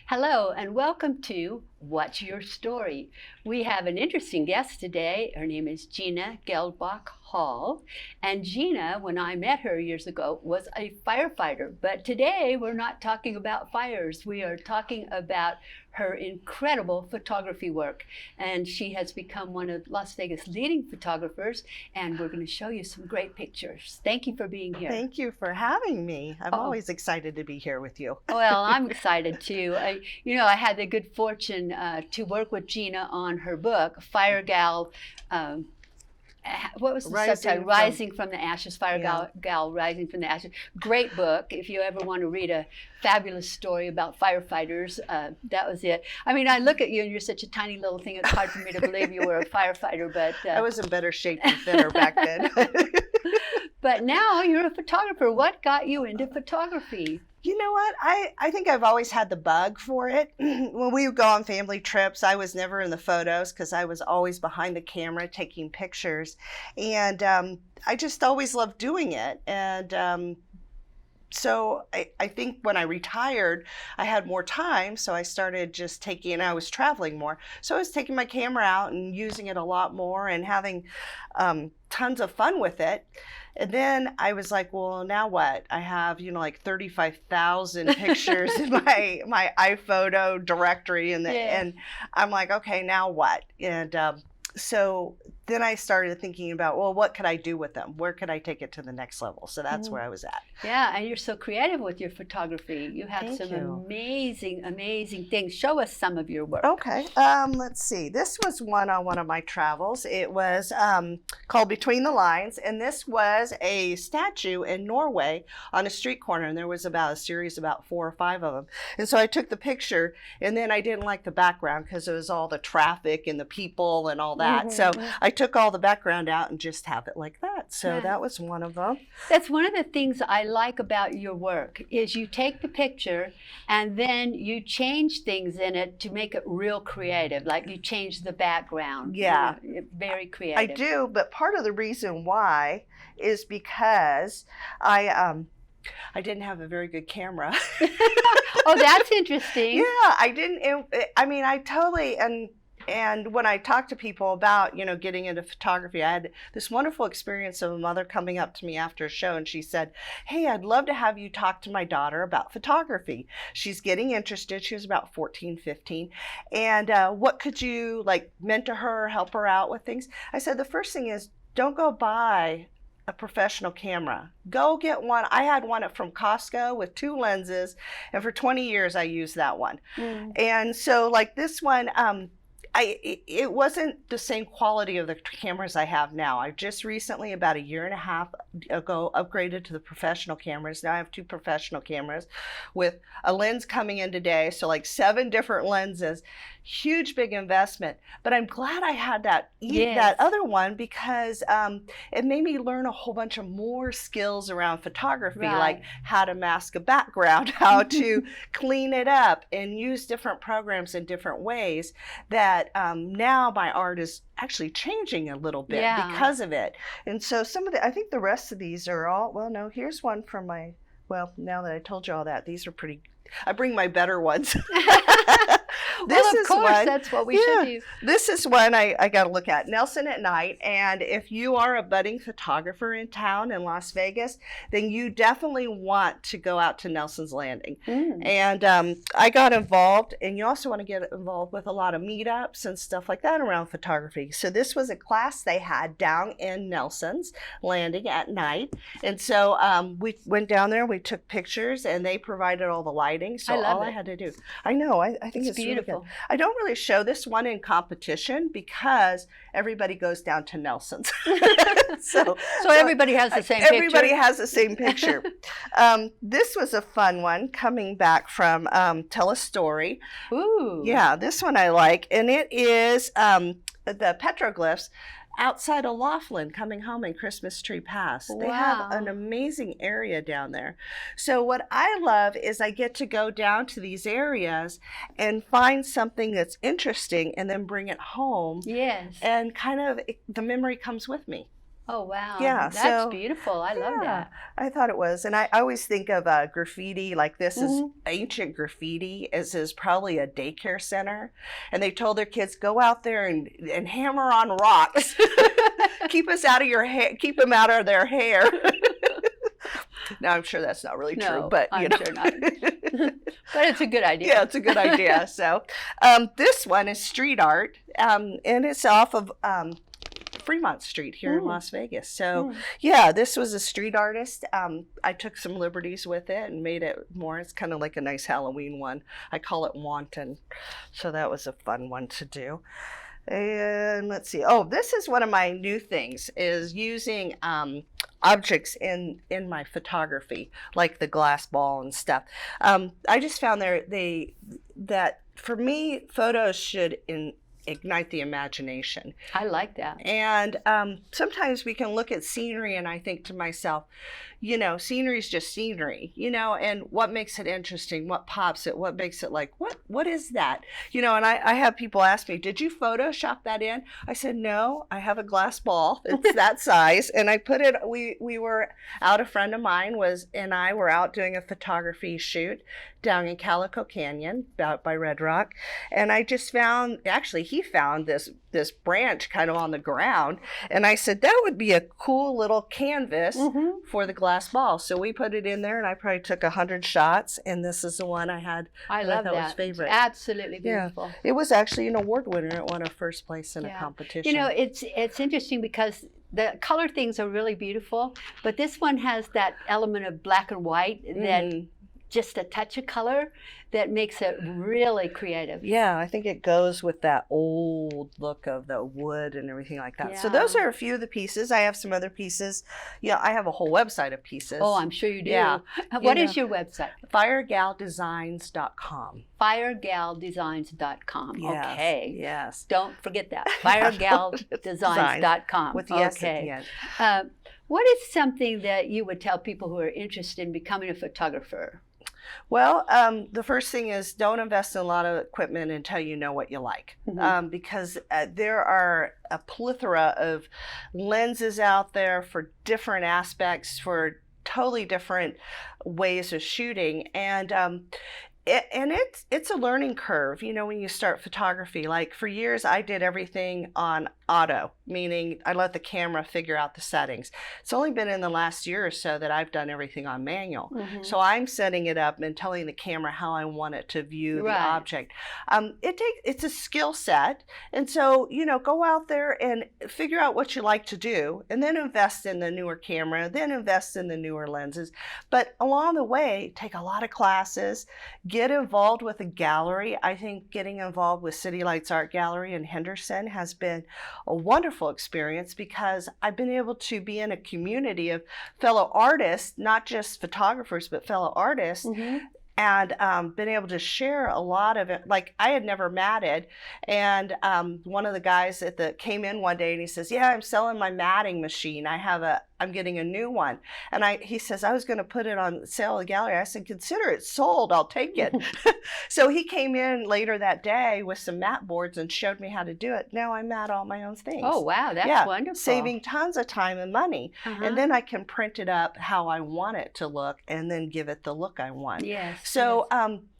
Hello and welcome to What's Your Story? We have an interesting guest today. Her name is Gina Geldbach Hall. And Gina, when I met her years ago, was a firefighter. But today we're not talking about fires. We are talking about her incredible photography work. And she has become one of Las Vegas' leading photographers. And we're going to show you some great pictures. Thank you for being here. Thank you for having me. I'm always excited to be here with you. Well, I'm excited too. I had the good fortune to work with Gina on her book, Fire Gal. What was the subtitle? Rising from the Ashes. Fire Gal Rising from the Ashes. Great book. If you ever want to read a fabulous story about firefighters, that was it. I mean, I look at you and you're such a tiny little thing. It's hard for me to believe you were a firefighter, but I was in better shape and thinner back then. But now you're a photographer. What got you into photography? You know what? I think I've always had the bug for it. When we would go on family trips, I was never in the photos because I was always behind the camera taking pictures. And I just always loved doing it. And so I think when I retired, I had more time. So I started just taking, I was traveling more. So I was taking my camera out and using it a lot more and having tons of fun with it. And then I was like, well, now what? I have, like 35,000 pictures in my iPhoto directory. And I'm like, okay, now what? And so then I started thinking about, well, what could I do with them? Where could I take it to the next level? So that's where I was at. Yeah, and you're so creative with your photography. You have amazing, amazing things. Show us some of your work. Okay, let's see. This was one on one of my travels. It was called Between the Lines, and this was a statue in Norway on a street corner, and there was about a series, about 4 or 5 of them. And so I took the picture, and then I didn't like the background because it was all the traffic and the people and all that. So I took all the background out and just have it like that. So that was one of them. That's one of the things I like about your work is you take the picture and then you change things in it to make it real creative. Like you change the background. Yeah. Very creative. I do, but part of the reason why is because I didn't have a very good camera. Oh, that's interesting. Yeah, I didn't. I totally, and when I talk to people about, getting into photography, I had this wonderful experience of a mother coming up to me after a show and she said, hey, I'd love to have you talk to my daughter about photography. She's getting interested. She was about 14, 15. And what could you mentor her, help her out with things? I said, the first thing is don't go buy a professional camera. Go get one. I had one from Costco with 2 lenses, and for 20 years I used that one. And so this one, it wasn't the same quality of the cameras I have now. I just recently, about a year and a half ago, upgraded to the professional cameras. Now I have 2 professional cameras with a lens coming in today. So 7 different lenses, huge, big investment. But I'm glad I had that other one because it made me learn a whole bunch of more skills around photography, like how to mask a background, how to clean it up and use different programs in different ways that now my art is actually changing a little bit because of it. And so I think the rest of these are all, here's one from now that I told you all that, these are pretty, I bring my better ones. Of course, that's what we should do. This is one I got to look at, Nelson at Night. And if you are a budding photographer in town in Las Vegas, then you definitely want to go out to Nelson's Landing. And I got involved, and you also want to get involved with a lot of meetups and stuff like that around photography. So this was a class they had down in Nelson's Landing at night. And so we went down there, we took pictures, and they provided all the lighting. So I had to do, I know, I think it's beautiful. Really good. I don't really show this one in competition because everybody goes down to Nelson's. so everybody has the same picture. Everybody has the same picture. This was a fun one coming back from Tell a Story. Ooh. Yeah, this one I like. And it is the petroglyphs outside of Laughlin coming home in Christmas Tree Pass. They have an amazing area down there. So what I love is I get to go down to these areas and find something that's interesting and then bring it home. Yes. And kind of the memory comes with me. Oh, wow. Yeah, That's so beautiful. I love yeah, that. I thought it was. And I always think of graffiti, like this is Mhm. ancient graffiti, as is probably a daycare center. And they told their kids, go out there and hammer on rocks. Keep us out of your hair, keep them out of their hair. Now, I'm sure that's not really true, No, but I'm sure not. But it's a good idea. Yeah, it's a good idea. So this one is street art, and it's off of Fremont Street here in Las Vegas. So yeah, this was a street artist. I took some liberties with it and made it more, it's kind of like a nice Halloween one. I call it Wanton. So that was a fun one to do. And let's see. Oh, this is one of my new things, is using objects in my photography, like the glass ball and stuff. I just found that for me, photos should ignite the imagination. I like that. And sometimes we can look at scenery and I think to myself, scenery is just scenery, and what makes it interesting, what pops it, what makes it like, what is that? And I have people ask me, did you Photoshop that in? I said, no, I have a glass ball. It's that size. And I put it, we were out, a friend of mine and I were out doing a photography shoot down in Calico Canyon, out by Red Rock. And I just he found this branch kind of on the ground. And I said, that would be a cool little canvas for the glass ball. So we put it in there and I probably took 100 shots. And this is the one I had. I love that. Was favorite. It's absolutely beautiful. Yeah. It was actually an award winner. It won a first place in a competition. It's interesting because the color things are really beautiful, but this one has that element of black and white that just a touch of color that makes it really creative. Yeah, I think it goes with that old look of the wood and everything like that. Yeah. So those are a few of the pieces. I have some other pieces. Yeah, I have a whole website of pieces. Oh, I'm sure you do. Yeah. What is your website? FireGalDesigns.com. FireGalDesigns.com. Yes, okay. Yes. Don't forget that. FireGalDesigns.com. With the S at the end. What is something that you would tell people who are interested in becoming a photographer? Well, the first thing is don't invest in a lot of equipment until you know what you like, because there are a plethora of lenses out there for different aspects, for totally different ways of shooting, and it's a learning curve, when you start photography. Like for years, I did everything on auto, meaning I let the camera figure out the settings. It's only been in the last year or so that I've done everything on manual. So I'm setting it up and telling the camera how I want it to view the object. It's a skill set. And so, go out there and figure out what you like to do, and then invest in the newer camera, then invest in the newer lenses. But along the way, take a lot of classes, get involved with a gallery. I think getting involved with City Lights Art Gallery in Henderson has been a wonderful experience, because I've been able to be in a community of fellow artists, not just photographers, but fellow artists, and been able to share a lot of it. Like I had never matted, and one of the guys came in one day and he says, yeah, I'm selling my matting machine. I'm getting a new one. And he says, I was going to put it on sale at the gallery. I said, consider it sold. I'll take it. So he came in later that day with some mat boards and showed me how to do it. Now I mat all my own things. Oh, wow. That's wonderful. Saving tons of time and money. And then I can print it up how I want it to look and then give it the look I want. Yes. So,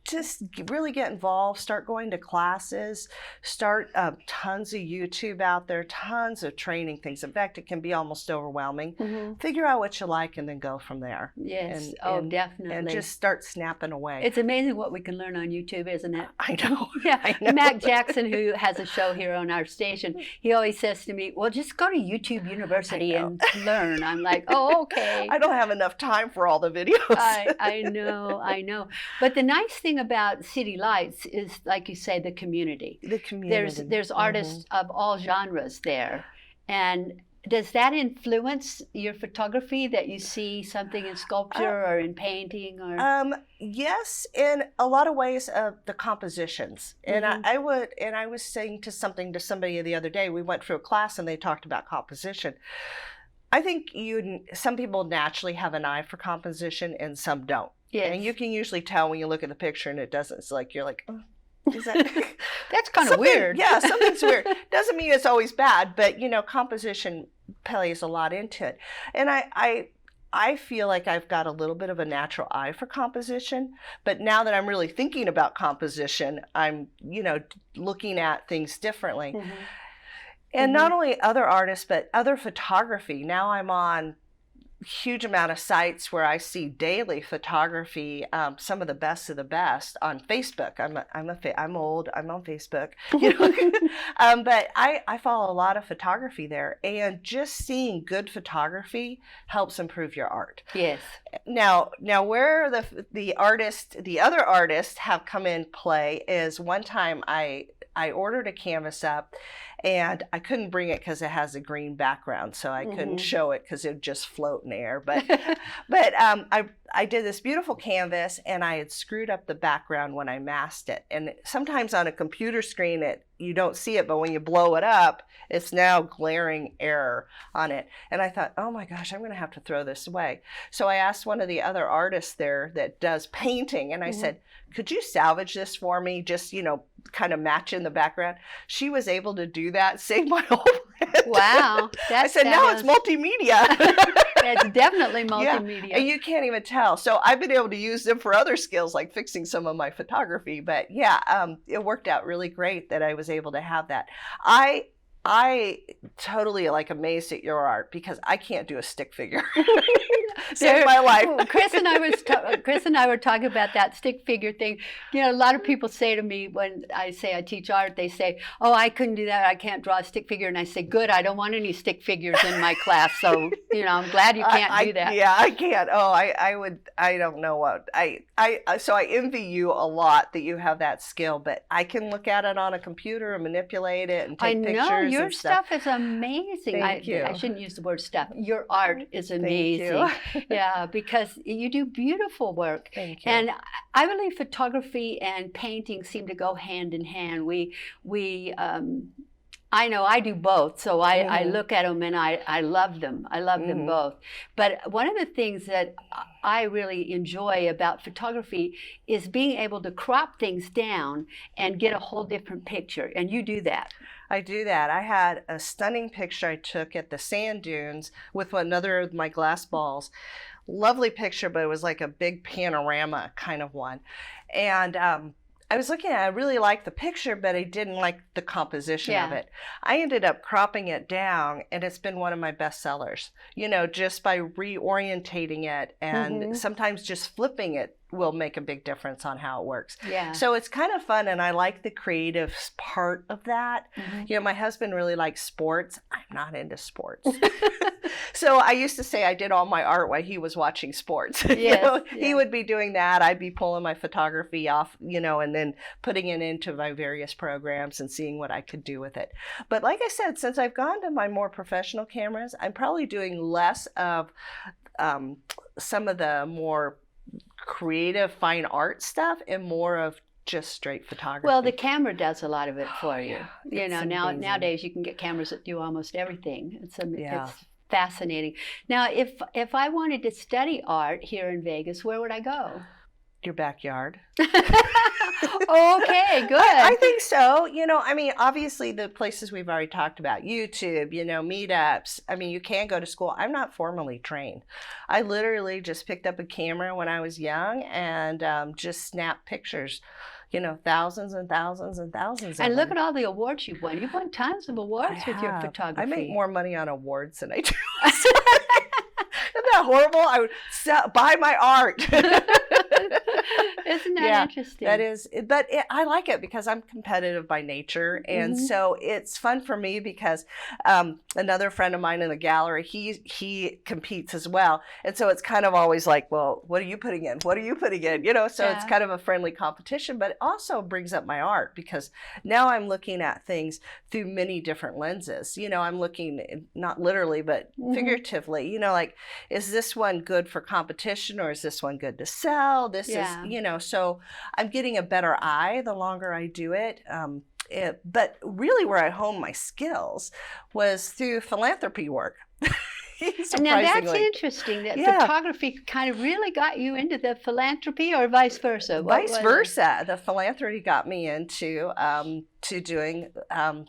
just really get involved, start going to classes, start tons of YouTube out there, tons of training things. In fact, it can be almost overwhelming. Figure out what you like and then go from there. Yes, definitely. And just start snapping away. It's amazing what we can learn on YouTube, isn't it? I know. Yeah. I know. Mac Jackson, who has a show here on our station, he always says to me, well, just go to YouTube University and learn. I'm like, oh, okay. I don't have enough time for all the videos. I know. But the nice thing about City Lights is, like you say, the community. The community. There's artists of all genres there. And does that influence your photography, that you see something in sculpture or in painting? Or yes, in a lot of ways of the compositions. And I was saying to somebody the other day, we went through a class and they talked about composition. I think some people naturally have an eye for composition and some don't. Yes. And you can usually tell when you look at the picture and it doesn't. It's like, you're like, oh, is that? That's kind of weird. Yeah, something's weird. Doesn't mean it's always bad, but composition plays a lot into it. And I feel like I've got a little bit of a natural eye for composition, but now that I'm really thinking about composition, I'm, looking at things differently. Mm-hmm. And not only other artists, but other photography. Now I'm on huge amount of sites where I see daily photography, some of the best on Facebook. I'm old. I'm on Facebook, but I follow a lot of photography there, and just seeing good photography helps improve your art. Yes. Now where the other artists have come in play is one time I ordered a canvas up, and I couldn't bring it because it has a green background, so I couldn't show it because it would just float in the air. But I did this beautiful canvas, and I had screwed up the background when I masked it. And sometimes on a computer screen, you don't see it, but when you blow it up, it's now glaring error on it. And I thought, oh my gosh, I'm going to have to throw this away. So I asked one of the other artists there that does painting, and I said, could you salvage this for me? Just, kind of match in the background. She was able to do that, save my whole print. Wow. I said, now it's multimedia. It's definitely multimedia. Yeah. And you can't even tell. So I've been able to use them for other skills, like fixing some of my photography. But it worked out really great that I was able to have that. I totally amazed at your art, because I can't do a stick figure. Saved my life. Chris and I were talking about that stick figure thing. A lot of people say to me when I say I teach art, they say, "Oh, I couldn't do that. I can't draw a stick figure." And I say, "Good. I don't want any stick figures in my class." So I'm glad you can't do that. Yeah, I can't. Oh, I would. I don't know what So I envy you a lot that you have that skill. But I can look at it on a computer and manipulate it and take pictures. I know your and stuff is amazing. Thank you. I shouldn't use the word stuff. Your art is amazing. Thank you. Yeah, because you do beautiful work. Thank you. And I believe photography and painting seem to go hand in hand. I know I do both, so I look at them and I love them. I love them both. But one of the things that I really enjoy about photography is being able to crop things down and get a whole different picture. And you do that. I do that. I had a stunning picture I took at the sand dunes with another of my glass balls. Lovely picture, but it was like a big panorama kind of one. And I was looking at it, I really liked the picture, but I didn't like the composition of it. I ended up cropping it down, and it's been one of my best sellers, just by reorientating it, and sometimes just flipping it will make a big difference on how it works. Yeah. So it's kind of fun, and I like the creative part of that. My husband really likes sports. I'm not into sports. So I used to say I did all my art while he was watching sports. Yes, He would be doing that. I'd be pulling my photography off, and then putting it into my various programs and seeing what I could do with it. But like I said, since I've gone to my more professional cameras, I'm probably doing less of some of the more creative fine art stuff and more of just straight photography. Well, the camera does a lot of it for you. It's Nowadays you can get cameras that do almost everything. It's fascinating. Now, if I wanted to study art here in Vegas, where would I go? Your backyard. Okay, good. I think so. Obviously the places we've already talked about, YouTube, meetups. You can go to school. I'm not formally trained. I literally just picked up a camera when I was young and just snapped pictures. Thousands and thousands and thousands. And look at all the awards you've won. You've won tons of awards with your photography. I make more money on awards than I do. Isn't that horrible? I would buy my art. Isn't that interesting? That is, but I like it because I'm competitive by nature, and so it's fun for me because another friend of mine in the gallery, he competes as well, and so it's kind of always like, well, what are you putting in? What are you putting in? So it's kind of a friendly competition, but it also brings up my art because now I'm looking at things through many different lenses. I'm looking not literally but figuratively. Is this one good for competition or is this one good to sell? This is, so I'm getting a better eye the longer I do it. But really where I honed my skills was through philanthropy work. And now that's surprisingly. interesting that Yeah. photography kind of really got you into the philanthropy, or vice versa. What Vice was it? versa, the philanthropy got me into to doing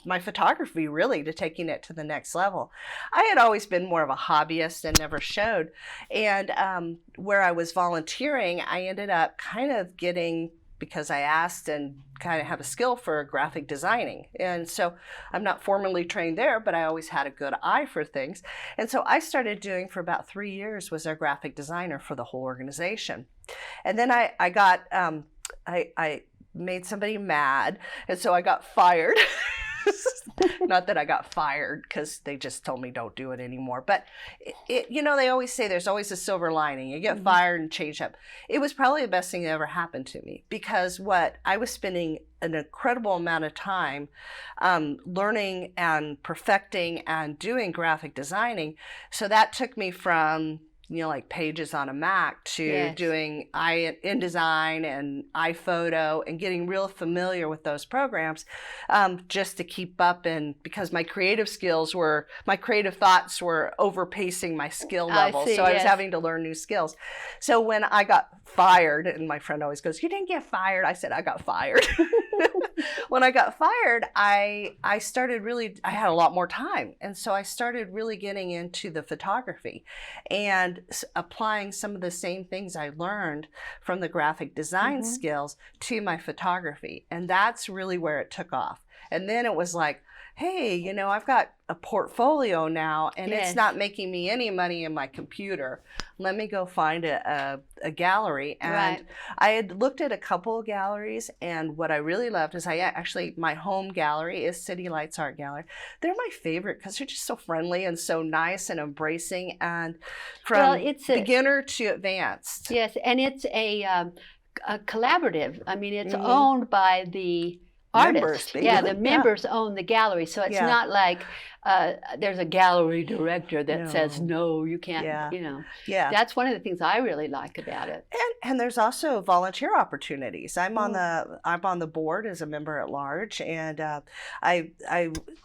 my photography, really, to taking it to the next level. I had always been more of a hobbyist and never showed, and where I was volunteering, I ended up kind of getting, because I asked and kind of have a skill for graphic designing. And so I'm not formally trained there, but I always had a good eye for things. And so I started doing, for about 3 years, was our graphic designer for the whole organization. And then I got, I made somebody mad, and so I got fired. Not that I got fired, because they just told me don't do it anymore. But they always say there's always a silver lining. You get fired and change up. It was probably the best thing that ever happened to me, because what I was spending an incredible amount of time learning and perfecting and doing graphic designing. So that took me from like Pages on a Mac to doing InDesign and iPhoto, and getting real familiar with those programs, just to keep up. And because my creative thoughts were overpacing my skill level. So I was having to learn new skills. So when I got fired, and my friend always goes, "You didn't get fired." I said, "I got fired." When I got fired, I had a lot more time. And so I started really getting into the photography and applying some of the same things I learned from the graphic design skills to my photography. And that's really where it took off. And then it was like, hey, I've got a portfolio now, and it's not making me any money in my computer. Let me go find a gallery. And I had looked at a couple of galleries, and what I really loved is my home gallery is City Lights Art Gallery. They're my favorite because they're just so friendly and so nice and embracing, and from beginner to advanced. Yes, and it's a collaborative. I mean, it's owned by the artists. The members own the gallery, so it's not like there's a gallery director that says no, you can't. That's one of the things I really like about it. And there's also volunteer opportunities. I'm on the board as a member at large, and I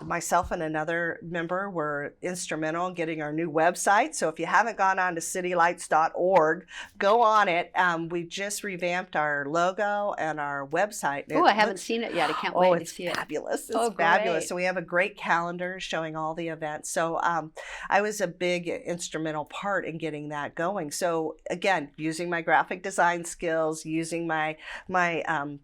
myself and another member were instrumental in getting our new website. So if you haven't gone on to citylights.org, go on it. We just revamped our logo and our website. Oh, I haven't seen it yet. I can't wait to see it. Fabulous. It's fabulous. So we have a great calendar showing all the events. So I was a big instrumental part in getting that going. So again, using my graphic design skills, using my I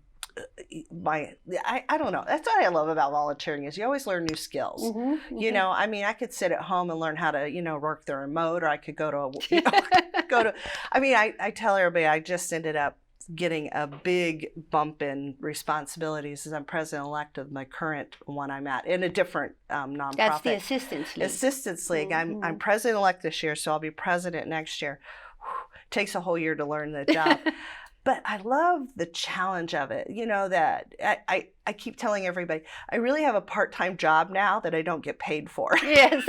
don't know. That's what I love about volunteering, is you always learn new skills. I mean, I could sit at home and learn how to, work the remote, or I could go to, I tell everybody I just ended up getting a big bump in responsibilities as I'm president-elect of my current one I'm at, in a different nonprofit. That's the Assistance League. Assistance League. I'm president-elect this year, so I'll be president next year. Takes a whole year to learn the job. But I love the challenge of it. That I keep telling everybody, I really have a part-time job now that I don't get paid for. Yes.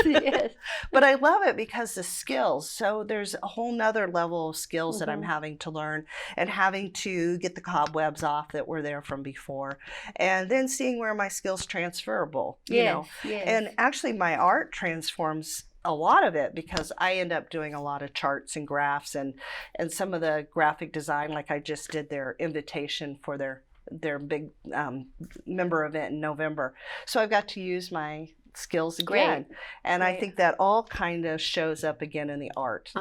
But I love it because the skills. So there's a whole nother level of skills that I'm having to learn, and having to get the cobwebs off that were there from before. And then seeing where my skills transferable, Yes. And actually my art transforms a lot of it, because I end up doing a lot of charts and graphs and some of the graphic design, like I just did their invitation for their big member event in November. So I've got to use my skills again. And I think that all kind of shows up again in the art.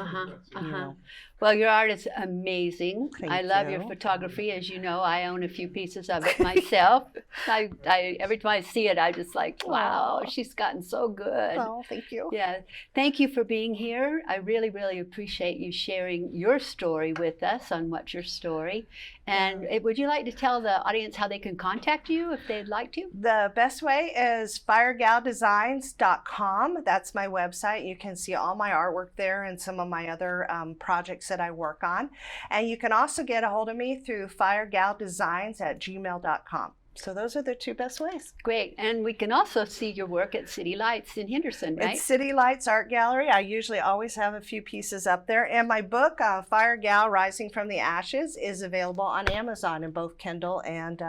Well, your art is amazing. Thank I love you. your photography. As you know, I own a few pieces of it myself. I every time I see it, I just like, wow, she's gotten so good. Oh, thank you. Yeah. Thank you for being here. I really, really appreciate you sharing your story with us on What's Your Story. And would you like to tell the audience how they can contact you if they'd like to? The best way is firegaldesigns.com. That's my website. You can see all my artwork there and some of my other projects that I work on. And you can also get a hold of me through firegaldesigns@gmail.com. So those are the two best ways. Great. And we can also see your work at City Lights in Henderson, right? It's City Lights Art Gallery. I usually always have a few pieces up there. And my book, Fire Gal Rising from the Ashes, is available on Amazon in both Kindle and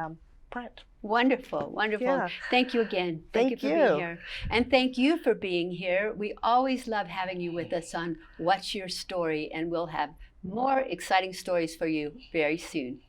print. Wonderful, wonderful. Yeah. Thank you again. Thank you Thank for you. being here. And thank you for being here. We always love having you with us on What's Your Story, and we'll have more exciting stories for you very soon.